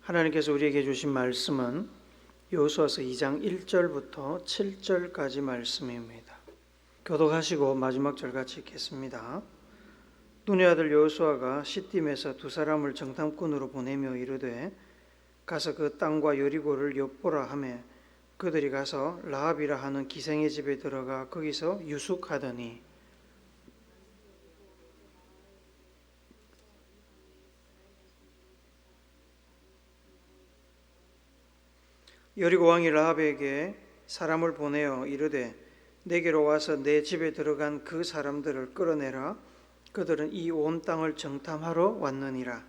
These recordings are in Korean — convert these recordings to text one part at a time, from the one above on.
하나님께서 우리에게 주신 말씀은 여호수아서 2장 1절부터 7절까지 말씀입니다. 교독하시고 마지막 절 같이 읽겠습니다. 눈의 아들 여호수아가 시딤에서 두 사람을 정탐꾼으로 보내며 이르되 가서 그 땅과 여리고를 엿보라 하매 그들이 가서 라합이라 하는 기생의 집에 들어가 거기서 유숙하더니 여리고 왕이 라합에게 사람을 보내어 이르되 내게로 와서 내 집에 들어간 그 사람들을 끌어내라. 그들은 이 온 땅을 정탐하러 왔느니라.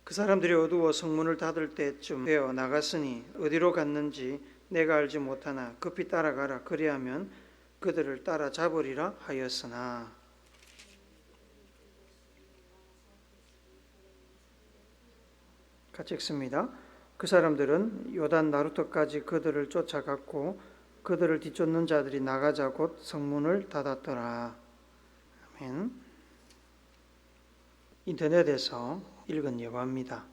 그 사람들이 어두워 성문을 닫을 때쯤 되어 나갔으니 어디로 갔는지 내가 알지 못하나 급히 따라가라. 그리하면 그들을 따라잡으리라 하였으나 같이 읽습니다. 그 사람들은 요단 나루터까지 그들을 쫓아갔고 그들을 뒤쫓는 자들이 나가자 곧 성문을 닫았더라. 아멘. 인터넷에서 읽은 예화입니다.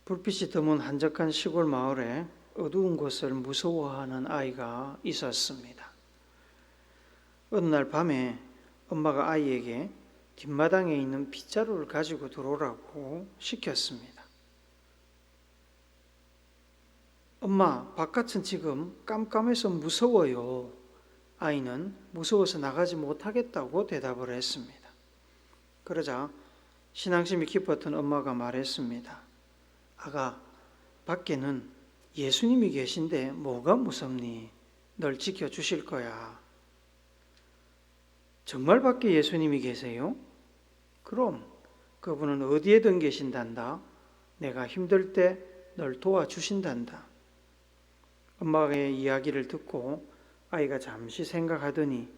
불빛이 드문 한적한 시골 마을에 어두운 곳을 무서워하는 아이가 있었습니다. 어느 날 밤에 엄마가 아이에게 뒷마당에 있는 빗자루를 가지고 들어오라고 시켰습니다. 엄마, 바깥은 지금 깜깜해서 무서워요. 아이는 무서워서 나가지 못하겠다고 대답을 했습니다. 그러자 신앙심이 깊었던 엄마가 말했습니다. 아가, 밖에는 예수님이 계신데 뭐가 무섭니? 널 지켜주실 거야. 정말 밖에 예수님이 계세요? 그럼 그분은 어디에든 계신단다. 내가 힘들 때 널 도와주신단다. 엄마의 이야기를 듣고 아이가 잠시 생각하더니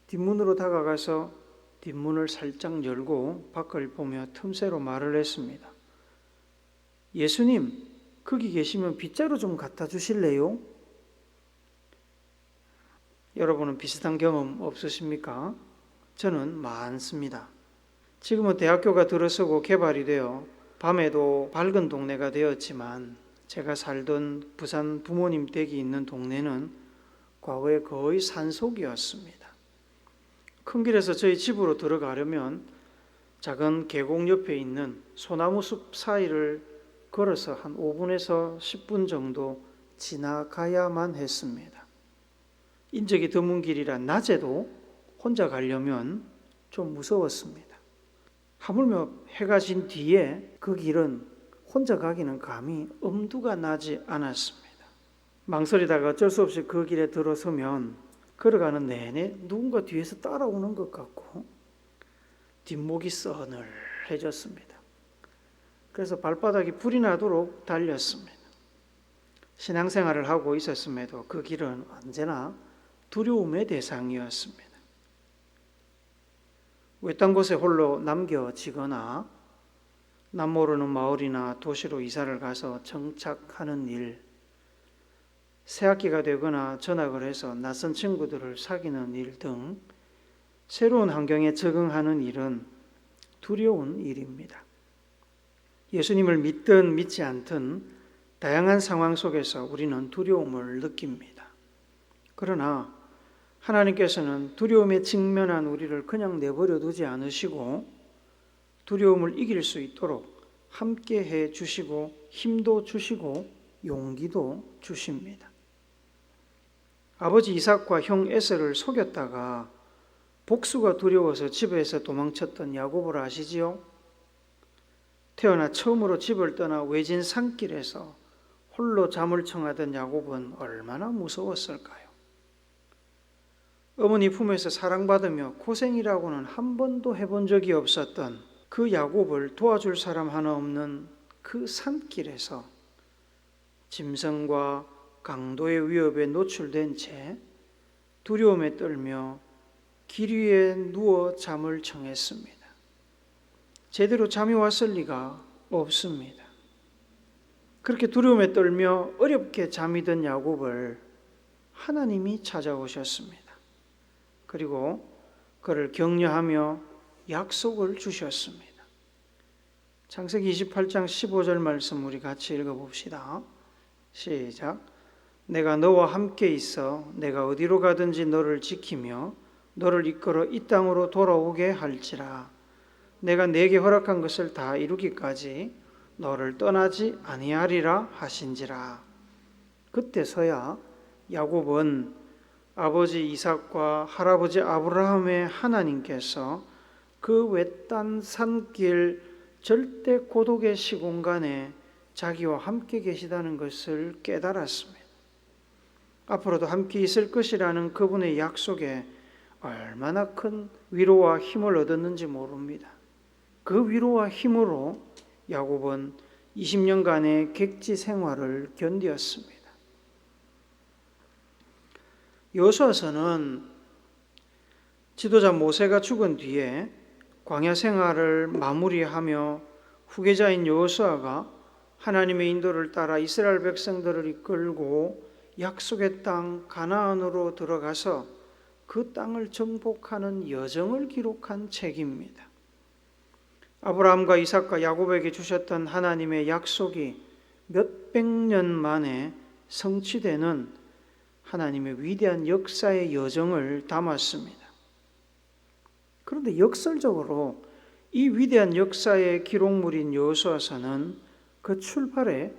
뒷문으로 다가가서 뒷문을 살짝 열고 밖을 보며 틈새로 말을 했습니다. 예수님, 거기 계시면 빗자루 좀 갖다 주실래요? 여러분은 비슷한 경험 없으십니까? 저는 많습니다. 지금은 대학교가 들어서고 개발이 되어 밤에도 밝은 동네가 되었지만 제가 살던 부산 부모님 댁이 있는 동네는 과거에 거의 산속이었습니다. 큰 길에서 저희 집으로 들어가려면 작은 계곡 옆에 있는 소나무 숲 사이를 걸어서 한 5분에서 10분 정도 지나가야만 했습니다. 인적이 드문 길이라 낮에도 혼자 가려면 좀 무서웠습니다. 하물며 해가 진 뒤에 그 길은 혼자 가기는 감히 엄두가 나지 않았습니다. 망설이다가 어쩔 수 없이 그 길에 들어서면 걸어가는 내내 누군가 뒤에서 따라오는 것 같고 뒷목이 서늘해졌습니다. 그래서 발바닥이 불이 나도록 달렸습니다. 신앙생활을 하고 있었음에도 그 길은 언제나 두려움의 대상이었습니다. 외딴 곳에 홀로 남겨지거나 남모르는 마을이나 도시로 이사를 가서 정착하는 일, 새학기가 되거나 전학을 해서 낯선 친구들을 사귀는 일 등 새로운 환경에 적응하는 일은 두려운 일입니다. 예수님을 믿든 믿지 않든 다양한 상황 속에서 우리는 두려움을 느낍니다. 그러나 하나님께서는 두려움에 직면한 우리를 그냥 내버려 두지 않으시고 두려움을 이길 수 있도록 함께 해 주시고 힘도 주시고 용기도 주십니다. 아버지 이삭과 형 에서를 속였다가 복수가 두려워서 집에서 도망쳤던 야곱을 아시지요? 태어나 처음으로 집을 떠나 외진 산길에서 홀로 잠을 청하던 야곱은 얼마나 무서웠을까요? 어머니 품에서 사랑받으며 고생이라고는 한 번도 해본 적이 없었던 그 야곱을 도와줄 사람 하나 없는 그 산길에서 짐승과 강도의 위협에 노출된 채 두려움에 떨며 길 위에 누워 잠을 청했습니다. 제대로 잠이 왔을 리가 없습니다. 그렇게 두려움에 떨며 어렵게 잠이 든 야곱을 하나님이 찾아오셨습니다. 그리고 그를 격려하며 약속을 주셨습니다. 창세기 28장 15절 말씀 우리 같이 읽어봅시다. 시작. 내가 너와 함께 있어 내가 어디로 가든지 너를 지키며 너를 이끌어 이 땅으로 돌아오게 할지라. 내가 네게 허락한 것을 다 이루기까지 너를 떠나지 아니하리라 하신지라. 그때서야 야곱은 아버지 이삭과 할아버지 아브라함의 하나님께서 그 외딴 산길 절대 고독의 시공간에 자기와 함께 계시다는 것을 깨달았습니다. 앞으로도 함께 있을 것이라는 그분의 약속에 얼마나 큰 위로와 힘을 얻었는지 모릅니다. 그 위로와 힘으로 야곱은 20년간의 객지 생활을 견디었습니다. 여호수아서는 지도자 모세가 죽은 뒤에 광야 생활을 마무리하며 후계자인 여호수아가 하나님의 인도를 따라 이스라엘 백성들을 이끌고 약속의 땅 가나안으로 들어가서 그 땅을 정복하는 여정을 기록한 책입니다. 아브라함과 이삭과 야곱에게 주셨던 하나님의 약속이 몇백 년 만에 성취되는 하나님의 위대한 역사의 여정을 담았습니다. 그런데 역설적으로 이 위대한 역사의 기록물인 여호수아서는 그 출발에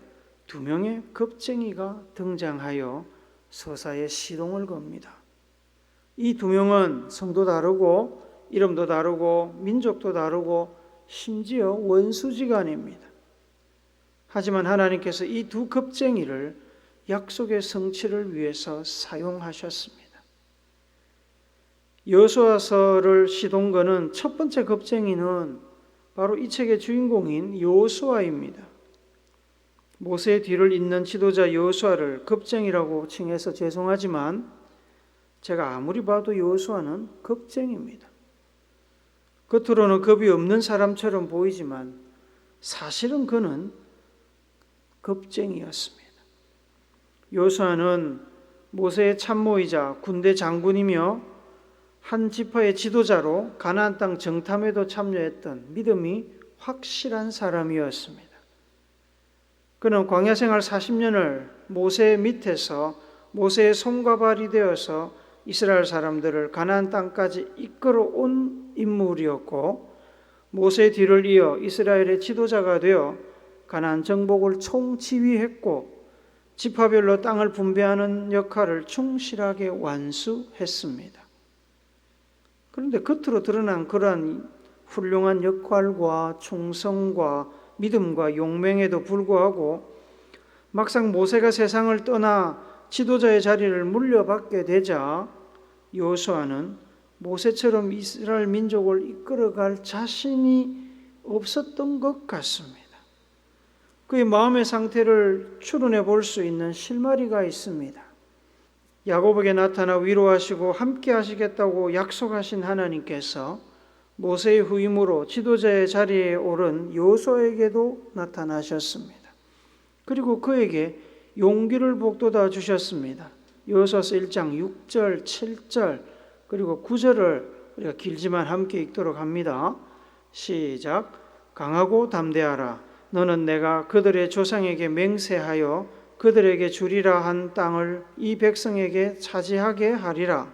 두 명의 겁쟁이가 등장하여 서사에 시동을 겁니다. 이 두 명은 성도 다르고 이름도 다르고 민족도 다르고 심지어 원수지간입니다. 하지만 하나님께서 이 두 겁쟁이를 약속의 성취를 위해서 사용하셨습니다. 여호수아서를 시동 거는 첫 번째 겁쟁이는 바로 이 책의 주인공인 여호수아입니다. 모세의 뒤를 잇는 지도자 여호수아를 겁쟁이라고 칭해서 죄송하지만 제가 아무리 봐도 여호수아는 겁쟁이입니다. 겉으로는 겁이 없는 사람처럼 보이지만 사실은 그는 겁쟁이였습니다. 여호수아는 모세의 참모이자 군대 장군이며 한 지파의 지도자로 가나안 땅 정탐에도 참여했던 믿음이 확실한 사람이었습니다. 그는 광야 생활 40년을 모세 밑에서 모세의 손과 발이 되어서 이스라엘 사람들을 가나안 땅까지 이끌어 온 인물이었고 모세의 뒤를 이어 이스라엘의 지도자가 되어 가나안 정복을 총지휘했고 지파별로 땅을 분배하는 역할을 충실하게 완수했습니다. 그런데 겉으로 드러난 그러한 훌륭한 역할과 충성과 믿음과 용맹에도 불구하고 막상 모세가 세상을 떠나 지도자의 자리를 물려받게 되자 여호수아는 모세처럼 이스라엘 민족을 이끌어갈 자신이 없었던 것 같습니다. 그의 마음의 상태를 추론해 볼 수 있는 실마리가 있습니다. 야곱에게 나타나 위로하시고 함께 하시겠다고 약속하신 하나님께서 모세의 후임으로 지도자의 자리에 오른 여호수아에게도 나타나셨습니다. 그리고 그에게 용기를 북돋아 주셨습니다. 여호수아서 1장 6절, 7절 그리고 9절을 우리가 길지만 함께 읽도록 합니다. 시작. 강하고 담대하라. 너는 내가 그들의 조상에게 맹세하여 그들에게 주리라 한 땅을 이 백성에게 차지하게 하리라.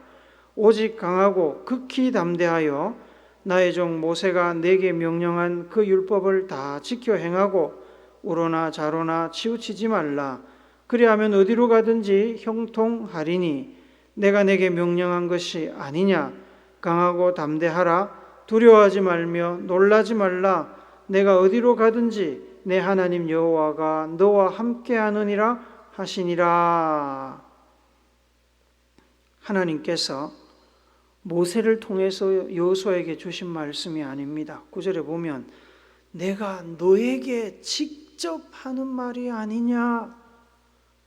오직 강하고 극히 담대하여 나의 종 모세가 내게 명령한 그 율법을 다 지켜 행하고 우로나 좌로나 치우치지 말라. 그리하면 어디로 가든지 형통하리니 내가 내게 명령한 것이 아니냐. 강하고 담대하라. 두려워하지 말며 놀라지 말라. 내가 어디로 가든지 내 하나님 여호와가 너와 함께하느니라 하시니라. 하나님께서 모세를 통해서 여호수아에게 주신 말씀이 아닙니다. 9절에 보면 내가 너에게 직접 하는 말이 아니냐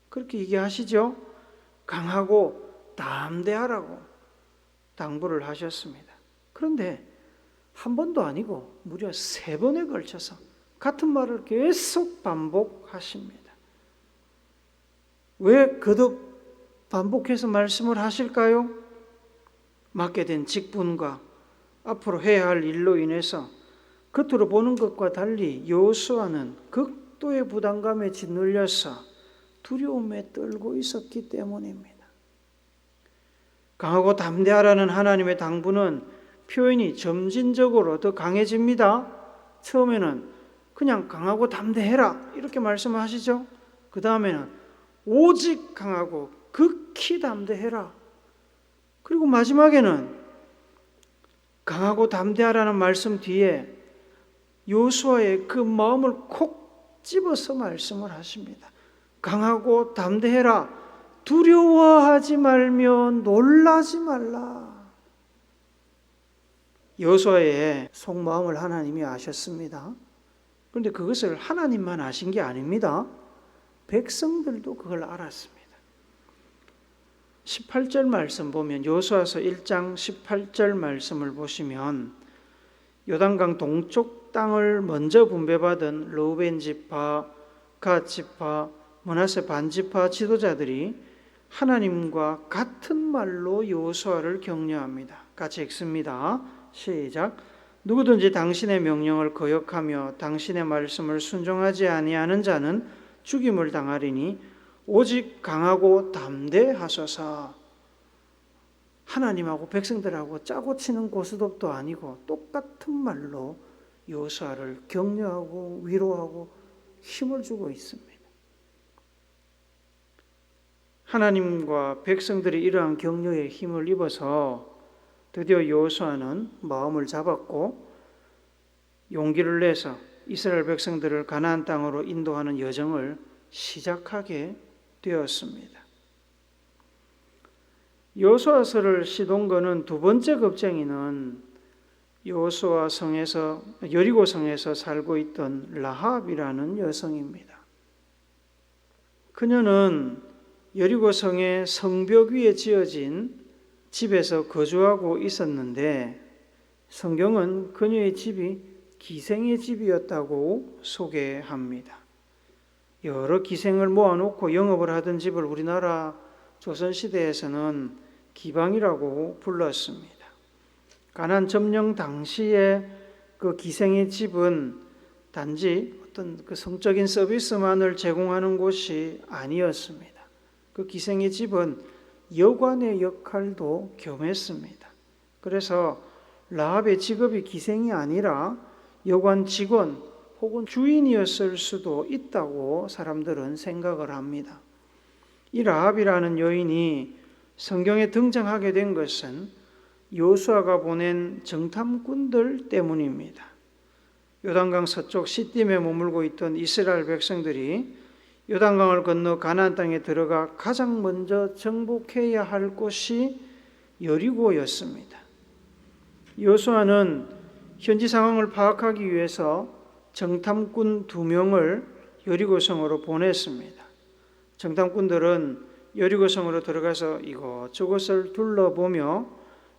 그렇게 얘기하시죠. 강하고 담대하라고 당부를 하셨습니다. 그런데 한 번도 아니고 무려 3번에 걸쳐서 같은 말을 계속 반복하십니다. 왜 거듭 반복해서 말씀을 하실까요? 맡게 된 직분과 앞으로 해야 할 일로 인해서 겉으로 보는 것과 달리 여호수아는 극도의 부담감에 짓눌려서 두려움에 떨고 있었기 때문입니다. 강하고 담대하라는 하나님의 당부는 표현이 점진적으로 더 강해집니다. 처음에는 그냥 강하고 담대해라 이렇게 말씀하시죠. 그 다음에는 오직 강하고 극히 담대해라. 그리고 마지막에는 강하고 담대하라는 말씀 뒤에 여호수아의 그 마음을 콕 집어서 말씀을 하십니다. 강하고 담대해라. 두려워하지 말며 놀라지 말라. 여호수아의 속마음을 하나님이 아셨습니다. 그런데 그것을 하나님만 아신 게 아닙니다. 백성들도 그걸 알았습니다. 18절 말씀 보면 여호수아서 1장 18절 말씀을 보시면 요단강 동쪽 땅을 먼저 분배받은 르우벤 지파, 갓 지파, 므낫세 반 지파 지도자들이 하나님과 같은 말로 여호수아를 격려합니다. 같이 읽습니다. 시작. 누구든지 당신의 명령을 거역하며 당신의 말씀을 순종하지 아니하는 자는 죽임을 당하리니 오직 강하고 담대하소서. 하나님하고 백성들하고 짜고 치는 고스톱도 아니고 똑같은 말로 여호수아를 격려하고 위로하고 힘을 주고 있습니다. 하나님과 백성들이 이러한 격려에 힘을 입어서 드디어 여호수아는 마음을 잡았고 용기를 내서 이스라엘 백성들을 가나안 땅으로 인도하는 여정을 시작하게 되었습니다. 여호수아서를 시동거는 두 번째 겁쟁이는 여호수아 성에서 여리고 성에서 살고 있던 라합이라는 여성입니다. 그녀는 여리고 성의 성벽 위에 지어진 집에서 거주하고 있었는데 성경은 그녀의 집이 기생의 집이었다고 소개합니다. 여러 기생을 모아놓고 영업을 하던 집을 우리나라 조선시대에서는 기방이라고 불렀습니다. 가나안 점령 당시에 그 기생의 집은 단지 어떤 그 성적인 서비스만을 제공하는 곳이 아니었습니다. 그 기생의 집은 여관의 역할도 겸했습니다. 그래서 라합의 직업이 기생이 아니라 여관 직원 혹은 주인이었을 수도 있다고 사람들은 생각을 합니다. 이 라합이라는 여인이 성경에 등장하게 된 것은 여호수아가 보낸 정탐꾼들 때문입니다. 요단강 서쪽 시딤에 머물고 있던 이스라엘 백성들이 요단강을 건너 가나안 땅에 들어가 가장 먼저 정복해야 할 곳이 여리고였습니다. 여호수아는 현지 상황을 파악하기 위해서 정탐꾼 2명을 여리고성으로 보냈습니다. 정탐꾼들은 여리고성으로 들어가서 이곳저곳을 둘러보며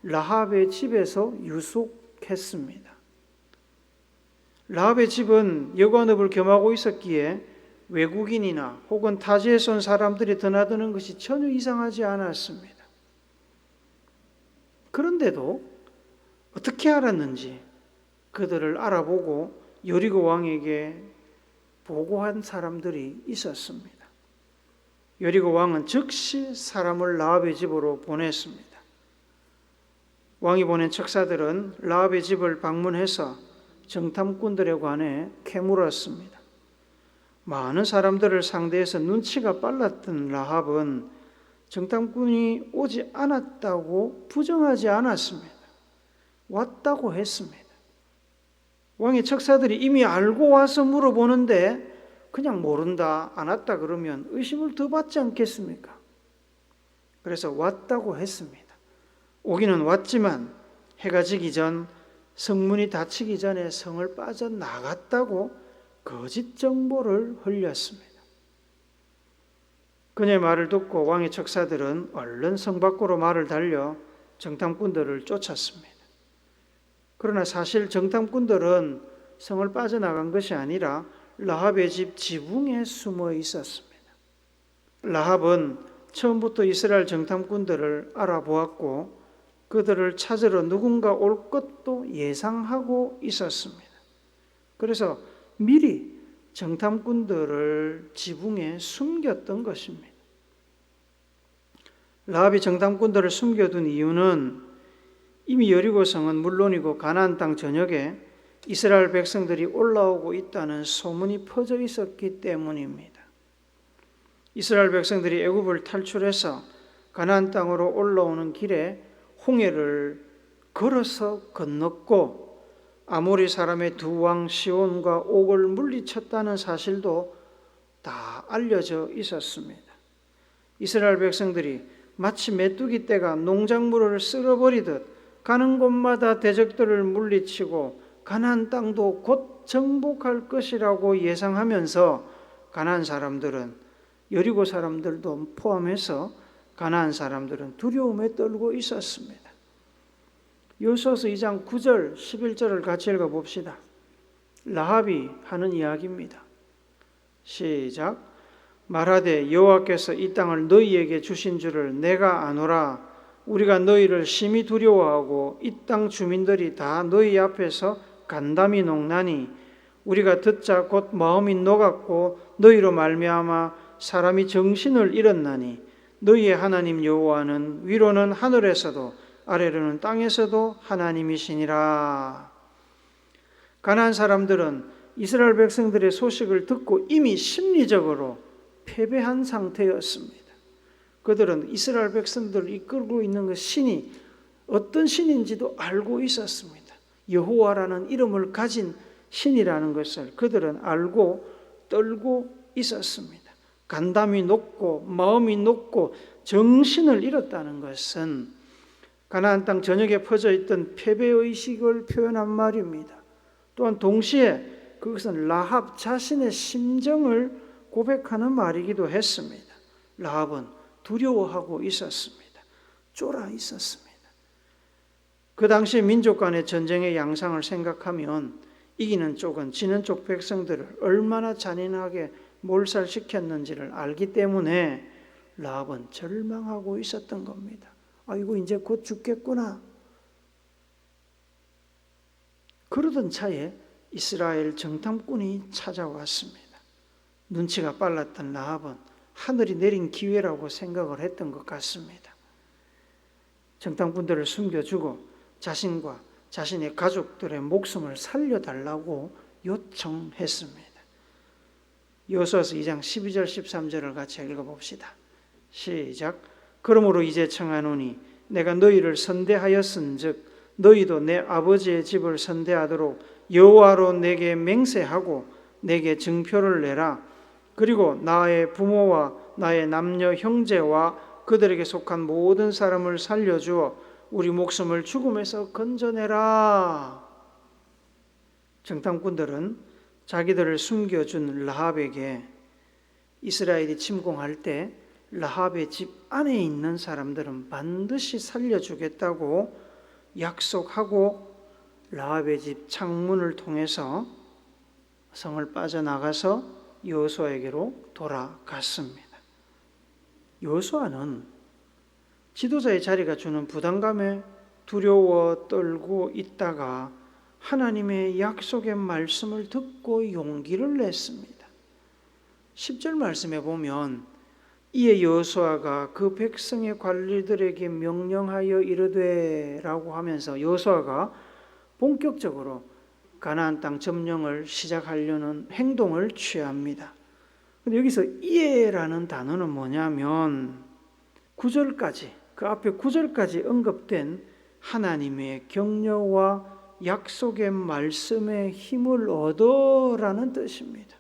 라합의 집에서 유숙했습니다. 라합의 집은 여관업을 겸하고 있었기에 외국인이나 혹은 타지에서 온 사람들이 드나드는 것이 전혀 이상하지 않았습니다. 그런데도 어떻게 알았는지 그들을 알아보고 여리고 왕에게 보고한 사람들이 있었습니다. 여리고 왕은 즉시 사람을 라합의 집으로 보냈습니다. 왕이 보낸 척사들은 라합의 집을 방문해서 정탐꾼들에 관해 캐물었습니다. 많은 사람들을 상대해서 눈치가 빨랐던 라합은 정탐꾼이 오지 않았다고 부정하지 않았습니다. 왔다고 했습니다. 왕의 척사들이 이미 알고 와서 물어보는데 그냥 모른다, 안 왔다 그러면 의심을 더 받지 않겠습니까? 그래서 왔다고 했습니다. 오기는 왔지만 해가 지기 전 성문이 닫히기 전에 성을 빠져나갔다고 거짓 정보를 흘렸습니다. 그녀의 말을 듣고 왕의 척사들은 얼른 성 밖으로 말을 달려 정탐꾼들을 쫓았습니다. 그러나 사실 정탐꾼들은 성을 빠져나간 것이 아니라 라합의 집 지붕에 숨어 있었습니다. 라합은 처음부터 이스라엘 정탐꾼들을 알아보았고 그들을 찾으러 누군가 올 것도 예상하고 있었습니다. 그래서 미리 정탐꾼들을 지붕에 숨겼던 것입니다. 라합이 정탐꾼들을 숨겨둔 이유는 이미 여리고성은 물론이고 가나안 땅 전역에 이스라엘 백성들이 올라오고 있다는 소문이 퍼져 있었기 때문입니다. 이스라엘 백성들이 애굽을 탈출해서 가나안 땅으로 올라오는 길에 홍해를 걸어서 건넜고 아모리 사람의 두 왕 시온과 옥을 물리쳤다는 사실도 다 알려져 있었습니다. 이스라엘 백성들이 마치 메뚜기 떼가 농작물을 쓸어버리듯 가는 곳마다 대적들을 물리치고 가나안 땅도 곧 정복할 것이라고 예상하면서 가나안 사람들은, 여리고 사람들도 포함해서 가나안 사람들은 두려움에 떨고 있었습니다. 여호수아서 2장 9절 11절을 같이 읽어봅시다. 라합이 하는 이야기입니다. 시작. 말하되 여호와께서 이 땅을 너희에게 주신 줄을 내가 아노라. 우리가 너희를 심히 두려워하고 이 땅 주민들이 다 너희 앞에서 간담이 녹나니 우리가 듣자 곧 마음이 녹았고 너희로 말미암아 사람이 정신을 잃었나니 너희의 하나님 여호와는 위로는 하늘에서도 아래로는 땅에서도 하나님이시니라. 가나안 사람들은 이스라엘 백성들의 소식을 듣고 이미 심리적으로 패배한 상태였습니다. 그들은 이스라엘 백성들을 이끌고 있는 그 신이 어떤 신인지도 알고 있었습니다. 여호와라는 이름을 가진 신이라는 것을 그들은 알고 떨고 있었습니다. 간담이 높고 마음이 높고 정신을 잃었다는 것은 가나안 땅 전역에 퍼져 있던 패배의식을 표현한 말입니다. 또한 동시에 그것은 라합 자신의 심정을 고백하는 말이기도 했습니다. 라합은 두려워하고 있었습니다. 쫄아 있었습니다. 그 당시 민족 간의 전쟁의 양상을 생각하면 이기는 쪽은 지는 쪽 백성들을 얼마나 잔인하게 몰살시켰는지를 알기 때문에 라합은 절망하고 있었던 겁니다. 아이고 이제 곧 죽겠구나. 그러던 차에 이스라엘 정탐꾼이 찾아왔습니다. 눈치가 빨랐던 라합은 하늘이 내린 기회라고 생각을 했던 것 같습니다. 정탐꾼들을 숨겨주고 자신과 자신의 가족들의 목숨을 살려달라고 요청했습니다. 여호수아서 2장 12절 13절을 같이 읽어봅시다. 시작. 그러므로 이제 청하노니 내가 너희를 선대하였은즉 너희도 내 아버지의 집을 선대하도록 여호와로 내게 맹세하고 내게 증표를 내라. 그리고 나의 부모와 나의 남녀 형제와 그들에게 속한 모든 사람을 살려주어 우리 목숨을 죽음에서 건져내라. 정탐꾼들은 자기들을 숨겨준 라합에게 이스라엘이 침공할 때 라합의 집 안에 있는 사람들은 반드시 살려주겠다고 약속하고 라합의 집 창문을 통해서 성을 빠져나가서 여호수아에게로 돌아갔습니다. 여호수아는 지도자의 자리가 주는 부담감에 두려워 떨고 있다가 하나님의 약속의 말씀을 듣고 용기를 냈습니다. 10절 말씀에 보면 이에 여호수아가 그 백성의 관리들에게 명령하여 이르되 라고 하면서 여호수아가 본격적으로 가나안 땅 점령을 시작하려는 행동을 취합니다. 근데 여기서 이에라는 단어는 뭐냐면 9절까지, 그 앞에 9절까지 언급된 하나님의 격려와 약속의 말씀에 힘을 얻어라는 뜻입니다.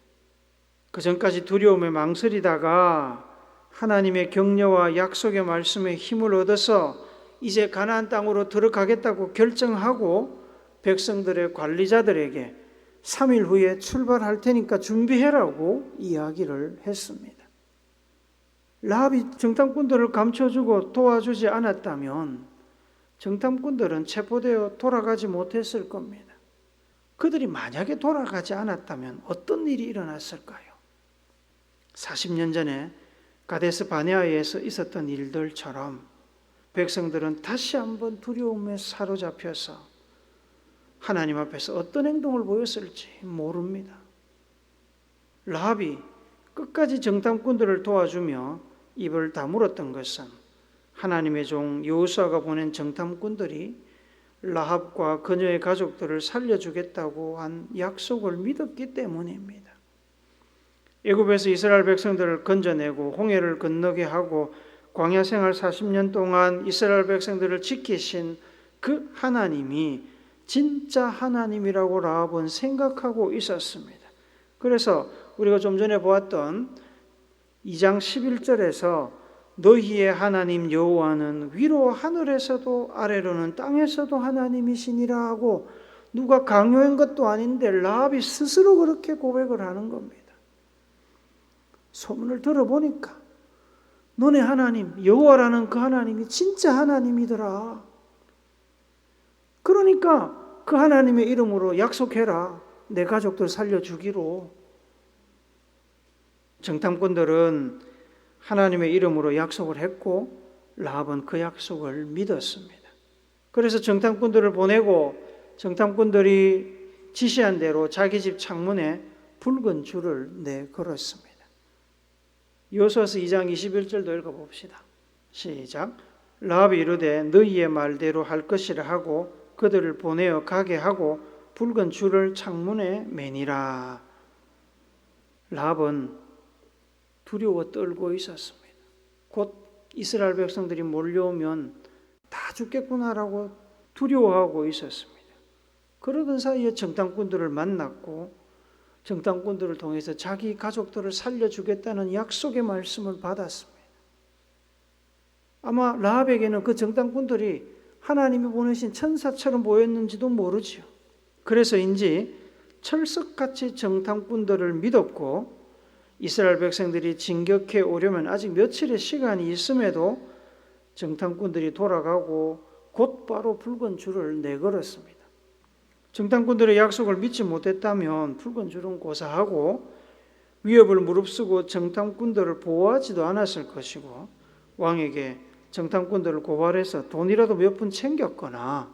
그 전까지 두려움에 망설이다가 하나님의 격려와 약속의 말씀에 힘을 얻어서 이제 가나안 땅으로 들어가겠다고 결정하고 백성들의 관리자들에게 3일 후에 출발할 테니까 준비해라고 이야기를 했습니다. 라합이 정탐꾼들을 감춰주고 도와주지 않았다면 정탐꾼들은 체포되어 돌아가지 못했을 겁니다. 그들이 만약에 돌아가지 않았다면 어떤 일이 일어났을까요? 40년 전에 가데스 바네아에서 있었던 일들처럼 백성들은 다시 한번 두려움에 사로잡혀서 하나님 앞에서 어떤 행동을 보였을지 모릅니다. 라합이 끝까지 정탐꾼들을 도와주며 입을 다물었던 것은 하나님의 종 여호수아가 보낸 정탐꾼들이 라합과 그녀의 가족들을 살려주겠다고 한 약속을 믿었기 때문입니다. 애굽에서 이스라엘 백성들을 건져내고 홍해를 건너게 하고 광야 생활 40년 동안 이스라엘 백성들을 지키신 그 하나님이 진짜 하나님이라고 라합은 생각하고 있었습니다. 그래서 우리가 좀 전에 보았던 2장 11절에서 너희의 하나님 여호와는 위로 하늘에서도 아래로는 땅에서도 하나님이시니라 하고 누가 강요한 것도 아닌데 라합이 스스로 그렇게 고백을 하는 겁니다. 소문을 들어보니까 너네 하나님 여호와라는 그 하나님이 진짜 하나님이더라. 그러니까 그 하나님의 이름으로 약속해라. 내 가족들 살려주기로. 정탐꾼들은 하나님의 이름으로 약속을 했고 라합은 그 약속을 믿었습니다. 그래서 정탐꾼들을 보내고 정탐꾼들이 지시한 대로 자기 집 창문에 붉은 줄을 내걸었습니다. 여호수아서 2장 21절도 읽어봅시다. 시작. 라합이 이르되 너희의 말대로 할 것이라 하고 그들을 보내어 가게 하고 붉은 줄을 창문에 매니라. 라합은 두려워 떨고 있었습니다. 곧 이스라엘 백성들이 몰려오면 다 죽겠구나라고 두려워하고 있었습니다. 그러던 사이에 정탐꾼들을 만났고 정탐꾼들을 통해서 자기 가족들을 살려주겠다는 약속의 말씀을 받았습니다. 아마 라합에게는 그 정탐꾼들이 하나님이 보내신 천사처럼 보였는지도 모르지요. 그래서인지 철석같이 정탐꾼들을 믿었고 이스라엘 백성들이 진격해 오려면 아직 며칠의 시간이 있음에도 정탐꾼들이 돌아가고 곧바로 붉은 줄을 내걸었습니다. 정탐꾼들의 약속을 믿지 못했다면 붉은 줄은 고사하고 위협을 무릅쓰고 정탐꾼들을 보호하지도 않았을 것이고 왕에게 정탐꾼들을 고발해서 돈이라도 몇 푼 챙겼거나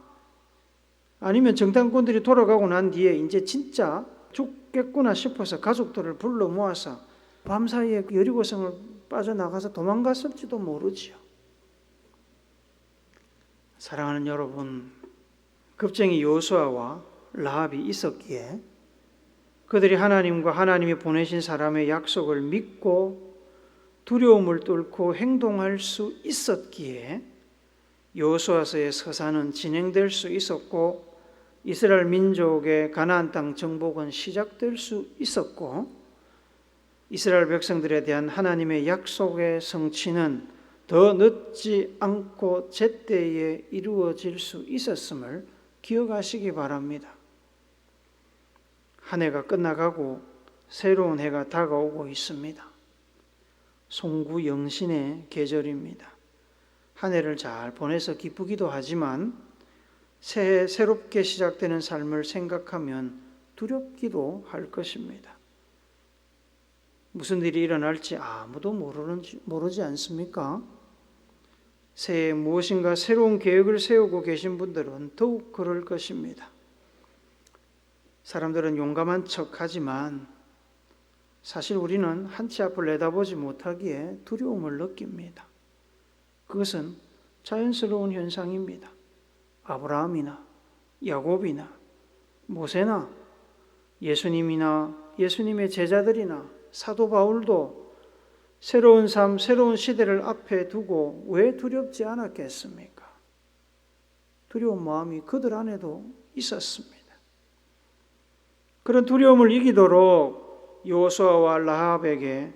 아니면 정탐꾼들이 돌아가고 난 뒤에 이제 진짜 죽겠구나 싶어서 가족들을 불러 모아서 밤사이에 여리고성을 빠져나가서 도망갔을지도 모르지요. 사랑하는 여러분, 겁쟁이 여호수아와 라합이 있었기에 그들이 하나님과 하나님이 보내신 사람의 약속을 믿고 두려움을 뚫고 행동할 수 있었기에 여호수아서의 서사는 진행될 수 있었고 이스라엘 민족의 가나안 땅 정복은 시작될 수 있었고 이스라엘 백성들에 대한 하나님의 약속의 성취는 더 늦지 않고 제때에 이루어질 수 있었음을 기억하시기 바랍니다. 한 해가 끝나가고 새로운 해가 다가오고 있습니다. 송구영신의 계절입니다. 한 해를 잘 보내서 기쁘기도 하지만 새해 새롭게 시작되는 삶을 생각하면 두렵기도 할 것입니다. 무슨 일이 일어날지 아무도 모르지 않습니까? 새해에 무엇인가 새로운 계획을 세우고 계신 분들은 더욱 그럴 것입니다. 사람들은 용감한 척하지만 사실 우리는 한치 앞을 내다보지 못하기에 두려움을 느낍니다. 그것은 자연스러운 현상입니다. 아브라함이나 야곱이나 모세나 예수님이나 예수님의 제자들이나 사도 바울도 새로운 삶, 새로운 시대를 앞에 두고 왜 두렵지 않았겠습니까? 두려운 마음이 그들 안에도 있었습니다. 그런 두려움을 이기도록 여호수아와 라합에게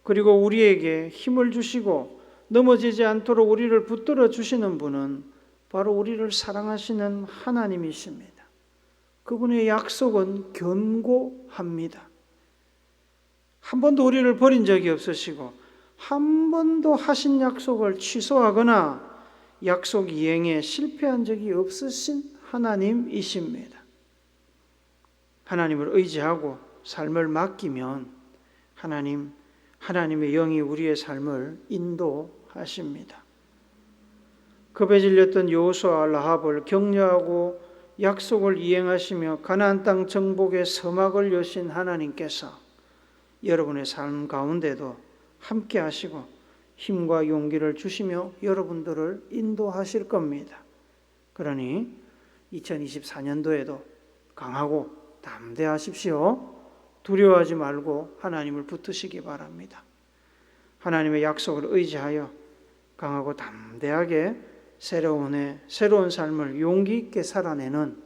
그리고 우리에게 힘을 주시고 넘어지지 않도록 우리를 붙들어 주시는 분은 바로 우리를 사랑하시는 하나님이십니다. 그분의 약속은 견고합니다. 한 번도 우리를 버린 적이 없으시고 한 번도 하신 약속을 취소하거나 약속 이행에 실패한 적이 없으신 하나님이십니다. 하나님을 의지하고 삶을 맡기면 하나님 하나님의 영이 우리의 삶을 인도하십니다. 겁에 질렸던 여호수아와 라합을 격려하고 약속을 이행하시며 가나안 땅 정복의 서막을 여신 하나님께서 여러분의 삶 가운데도 함께 하시고 힘과 용기를 주시며 여러분들을 인도하실 겁니다. 그러니 2024년도에도 강하고 담대하십시오. 두려워하지 말고 하나님을 붙드시기 바랍니다. 하나님의 약속을 의지하여 강하고 담대하게 새로운 해, 새로운 삶을 용기 있게 살아내는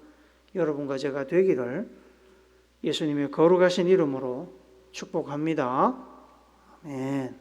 여러분과 제가 되기를 예수님의 거룩하신 이름으로 축복합니다. 아멘.